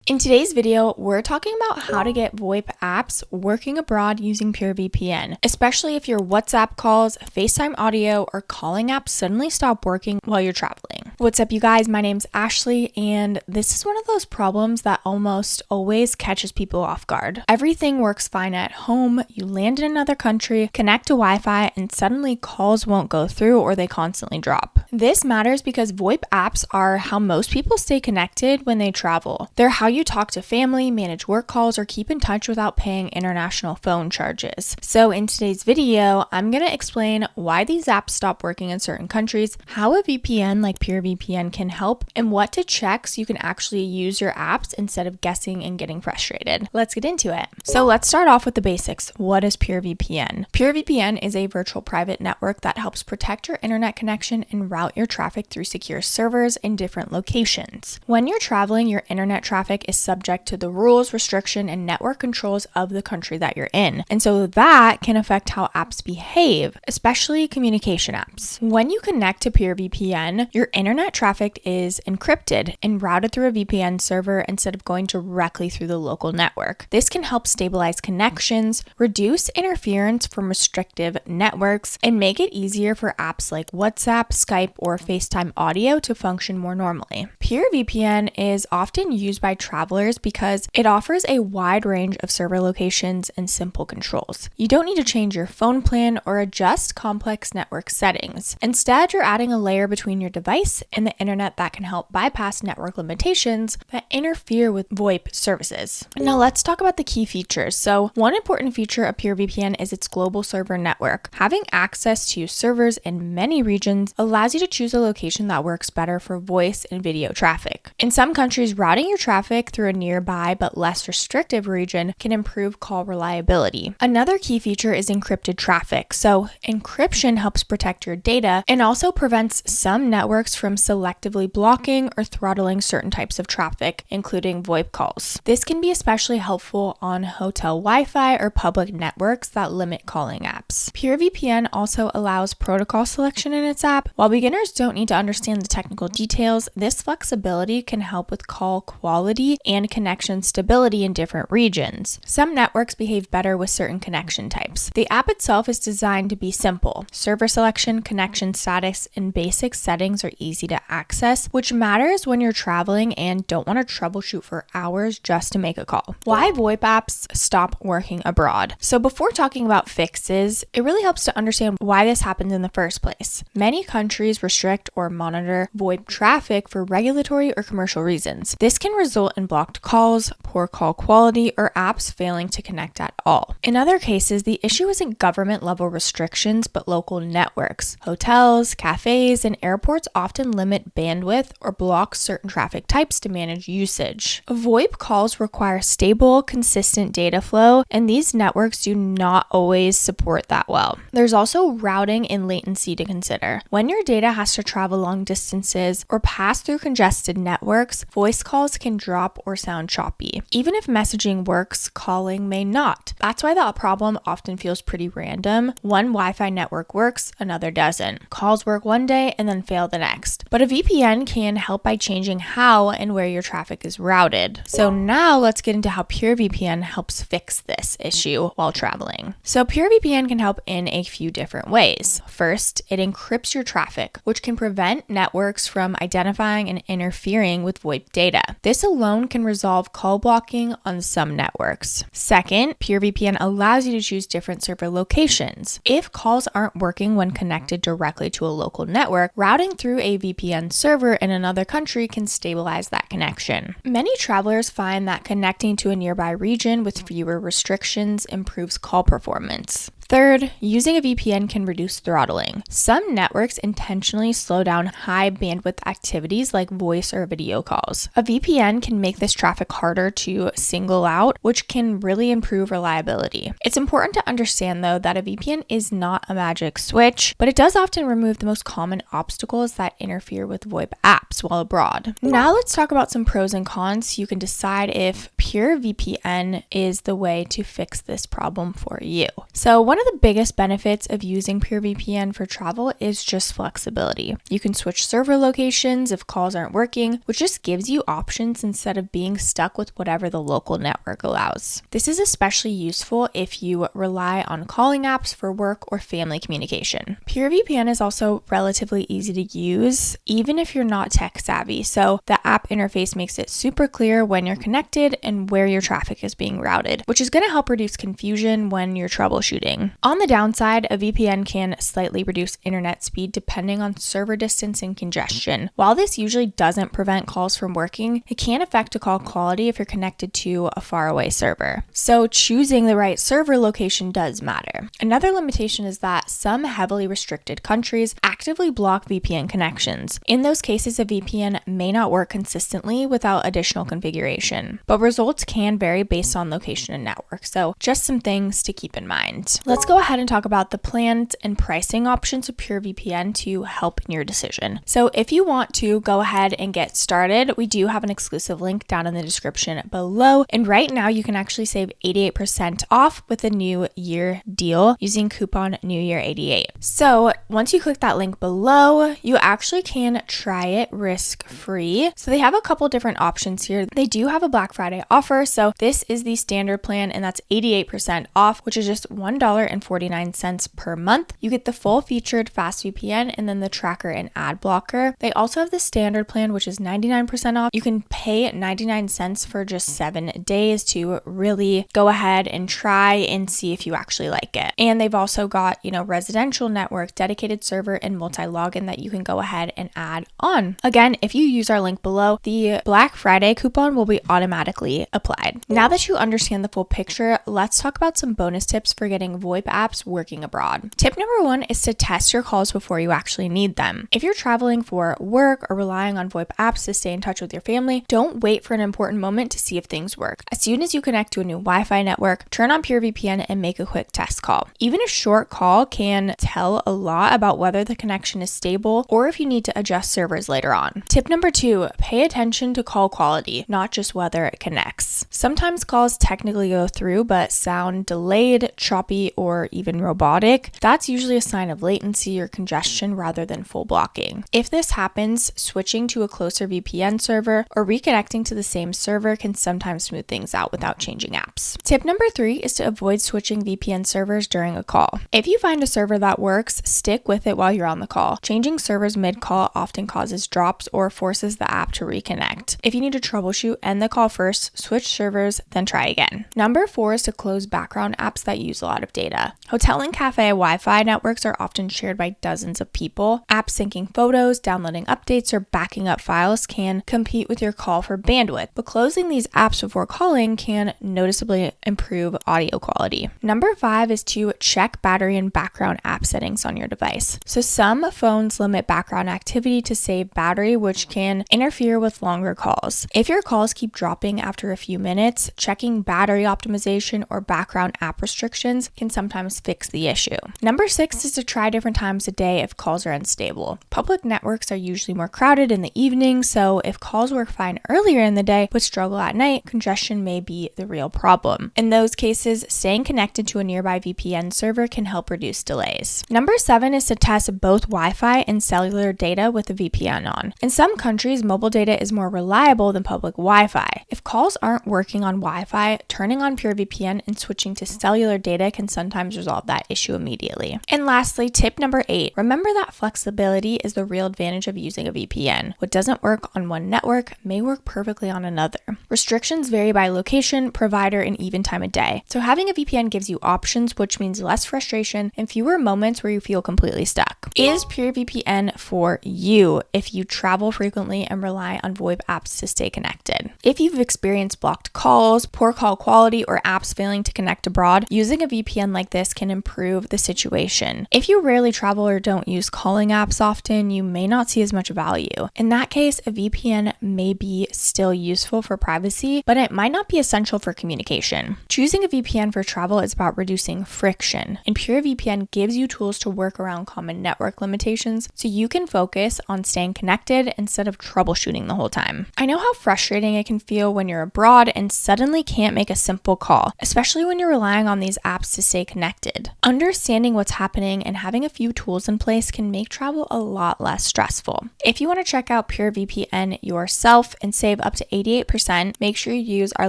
In today's video, we're talking about how to get VoIP apps working abroad using PureVPN, especially if your WhatsApp calls, FaceTime audio, or calling apps suddenly stop working while you're traveling. What's up, you guys? My name's Ashley, and this is one of those problems that almost always catches people off guard. Everything works fine at home, you land in another country, connect to Wi-Fi, and suddenly calls won't go through or they constantly drop. This matters because VoIP apps are how most people stay connected when they travel. They're how you talk to family, manage work calls, or keep in touch without paying international phone charges. So in today's video, I'm going to explain why these apps stop working in certain countries, how a VPN like PureVPN can help, and what to check so you can actually use your apps instead of guessing and getting frustrated. Let's get into it. So let's start off with the basics. What is PureVPN? PureVPN is a virtual private network that helps protect your internet connection and route your traffic through secure servers in different locations. When you're traveling, your internet traffic is subject to the rules, restriction, and network controls of the country that you're in. And so that can affect how apps behave, especially communication apps. When you connect to PureVPN, your internet traffic is encrypted and routed through a VPN server instead of going directly through the local network. This can help stabilize connections, reduce interference from restrictive networks, and make it easier for apps like WhatsApp, Skype, or FaceTime audio to function more normally. PureVPN is often used by travelers because it offers a wide range of server locations and simple controls. You don't need to change your phone plan or adjust complex network settings. Instead, you're adding a layer between your device and the internet that can help bypass network limitations that interfere with VoIP services. Now let's talk about the key features. So one important feature of PureVPN is its global server network. Having access to servers in many regions allows you to choose a location that works better for voice and video traffic. In some countries, routing your traffic through a nearby but less restrictive region can improve call reliability. Another key feature is encrypted traffic. So encryption helps protect your data and also prevents some networks from selectively blocking or throttling certain types of traffic, including VoIP calls. This can be especially helpful on hotel Wi-Fi or public networks that limit calling apps. PureVPN also allows protocol selection in its app. While beginners don't need to understand the technical details, this flexibility can help with call quality and connection stability in different regions. Some networks behave better with certain connection types. The app itself is designed to be simple. Server selection, connection status, and basic settings are easy to access, which matters when you're traveling and don't want to troubleshoot for hours just to make a call. Why VoIP apps stop working abroad? So before talking about fixes, it really helps to understand why this happens in the first place. Many countries restrict or monitor VoIP traffic for regulatory or commercial reasons. This can result in blocked calls, poor call quality, or apps failing to connect at all. In other cases, the issue isn't government-level restrictions, but local networks. Hotels, cafes, and airports often limit bandwidth or block certain traffic types to manage usage. VoIP calls require stable, consistent data flow, and these networks do not always support that well. There's also routing and latency to consider. When your data has to travel long distances or pass through congested networks, voice calls can drop or sound choppy. Even if messaging works, calling may not. That's why the problem often feels pretty random. One Wi-Fi network works, another doesn't. Calls work one day and then fail the next. But a VPN can help by changing how and where your traffic is routed. So now let's get into how PureVPN helps fix this issue while traveling. So PureVPN can help in a few different ways. First, it encrypts your traffic, which can prevent networks from identifying and interfering with VoIP data. This alone can resolve call blocking on some networks. Second, PureVPN allows you to choose different server locations. If calls aren't working when connected directly to a local network, routing through a VPN server in another country can stabilize that connection. Many travelers find that connecting to a nearby region with fewer restrictions improves call performance. Third, using a VPN can reduce throttling. Some networks intentionally slow down high bandwidth activities like voice or video calls. A VPN can make this traffic harder to single out, which can really improve reliability. It's important to understand, though, that a VPN is not a magic switch, but it does often remove the most common obstacles that interfere with VoIP apps while abroad. Now let's talk about some pros and cons so you can decide if PureVPN is the way to fix this problem for you. So one of of the biggest benefits of using PureVPN for travel is just flexibility. You can switch server locations if calls aren't working, which just gives you options instead of being stuck with whatever the local network allows. This is especially useful if you rely on calling apps for work or family communication. PureVPN is also relatively easy to use, even if you're not tech savvy. So the app interface makes it super clear when you're connected and where your traffic is being routed, which is going to help reduce confusion when you're troubleshooting. On the downside, a VPN can slightly reduce internet speed depending on server distance and congestion. While this usually doesn't prevent calls from working, it can affect a call quality if you're connected to a faraway server. So choosing the right server location does matter. Another limitation is that some heavily restricted countries actively block VPN connections. In those cases, a VPN may not work consistently without additional configuration, but results can vary based on location and network. So just some things to keep in mind. Let's go ahead and talk about the plans and pricing options of PureVPN to help in your decision. So if you want to go ahead and get started, we do have an exclusive link down in the description below. And right now you can actually save 88% off with a new year deal using coupon NewYear88. So once you click that link below, you actually can try it risk-free. So they have a couple different options here. They do have a Black Friday offer. So this is the standard plan and that's 88% off, which is just $1.49 per month. You get the full featured FastestVPN and then the tracker and ad blocker. They also have the standard plan, which is 99% off. You can pay 99 cents for just 7 days to really go ahead and try and see if you actually like it. And they've also got, residential network, dedicated server, and multi-login that you can go ahead and add on. Again, if you use our link below, the Black Friday coupon will be automatically applied. Now that you understand the full picture, let's talk about some bonus tips for getting VoIP apps working abroad. Tip number 1 is to test your calls before you actually need them. If you're traveling for work or relying on VoIP apps to stay in touch with your family, don't wait for an important moment to see if things work. As soon as you connect to a new Wi-Fi network, turn on PureVPN and make a quick test call. Even a short call can tell a lot about whether the connection is stable or if you need to adjust servers later on. Tip number 2, pay attention to call quality, not just whether it connects. Sometimes calls technically go through but sound delayed, choppy, or even robotic. That's usually a sign of latency or congestion rather than full blocking. If this happens, switching to a closer VPN server or reconnecting to the same server can sometimes smooth things out without changing apps. Tip number 3 is to avoid switching VPN servers during a call. If you find a server that works, stick with it while you're on the call. Changing servers mid-call often causes drops or forces the app to reconnect. If you need to troubleshoot, end the call first, switch servers, then try again. Number 4 is to close background apps that use a lot of data. Hotel and cafe Wi-Fi networks are often shared by dozens of people. Apps syncing photos, downloading updates, or backing up files can compete with your call for bandwidth, but closing these apps before calling can noticeably improve audio quality. Number 5 is to check battery and background app settings on your device. So some phones limit background activity to save battery, which can interfere with longer calls. If your calls keep dropping after a few minutes, checking battery optimization or background app restrictions can sometimes fix the issue. Number 6 is to try different times a day if calls are unstable. Public networks are usually more crowded in the evening, so if calls work fine earlier in the day but struggle at night, congestion may be the real problem. In those cases, staying connected to a nearby VPN server can help reduce delays. Number 7 is to test both Wi-Fi and cellular data with a VPN on. In some countries, mobile data is more reliable than public Wi-Fi. If calls aren't working on Wi-Fi, turning on PureVPN and switching to cellular data can sometimes resolve that issue immediately. And lastly, tip number 8, remember that flexibility is the real advantage of using a VPN. What doesn't work on one network may work perfectly on another. Restrictions vary by location, provider, and even time of day. So having a VPN gives you options, which means less frustration and fewer moments where you feel completely stuck. Is PureVPN for you if you travel frequently and rely on VoIP apps to stay connected? If you've experienced blocked calls, poor call quality, or apps failing to connect abroad, using a VPN like this can improve the situation. If you rarely travel or don't use calling apps often, you may not see as much value. In that case, a VPN may be still useful for privacy, but it might not be essential for communication. Choosing a VPN for travel is about reducing friction, and PureVPN gives you tools to work around common network limitations so you can focus on staying connected instead of troubleshooting the whole time. I know how frustrating it can feel when you're abroad and and suddenly can't make a simple call, especially when you're relying on these apps to stay connected. Understanding what's happening and having a few tools in place can make travel a lot less stressful. If you want to check out PureVPN yourself and save up to 88%, make sure you use our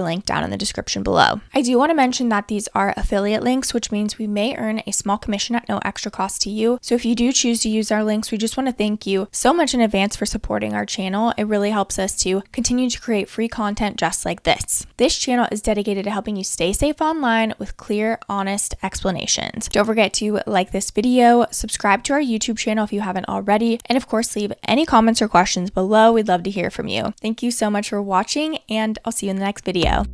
link down in the description below. I do want to mention that these are affiliate links, which means we may earn a small commission at no extra cost to you. So if you do choose to use our links, we just want to thank you so much in advance for supporting our channel. It really helps us to continue to create free content just like this. This channel is dedicated to helping you stay safe online with clear, honest explanations. Don't forget to like this video, subscribe to our YouTube channel if you haven't already, and of course leave any comments or questions below. We'd love to hear from you. Thank you so much for watching, and I'll see you in the next video.